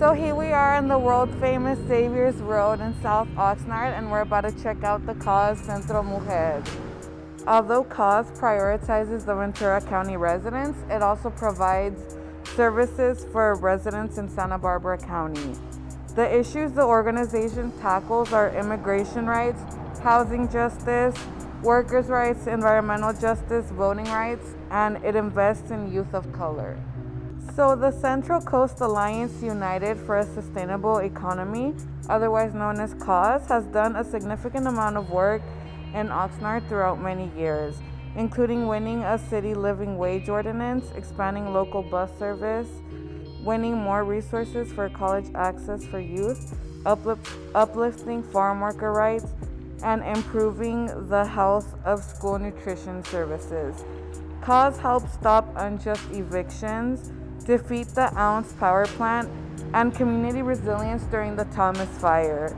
So here we are on the world famous Xavier's Road in South Oxnard, and we're about to check out the C.A.U.S.E Centro Mujer. Although C.A.U.S.E prioritizes the Ventura County residents, it also provides services for residents in Santa Barbara County. The issues the organization tackles are immigration rights, housing justice, workers' rights, environmental justice, voting rights, and it invests in youth of color. So the Central Coast Alliance United for a Sustainable Economy, otherwise known as C.A.U.S.E, has done a significant amount of work in Oxnard throughout many years, including winning a city living wage ordinance, expanding local bus service, winning more resources for college access for youth, uplifting farm worker rights, and improving the health of school nutrition services. C.A.U.S.E helps stop unjust evictions, defeat the C.A.U.S.E power plant, and community resilience during the Thomas Fire.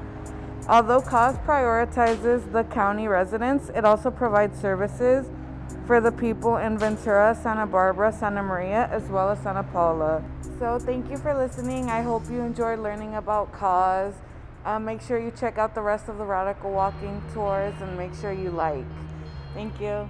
Although C.A.U.S.E prioritizes the county residents, it also provides services for the people in Ventura, Santa Barbara, Santa Maria, as well as Santa Paula. So thank you for listening. I hope you enjoyed learning about C.A.U.S.E. Make sure you check out the rest of the Radical Walking tours and make sure you like. Thank you.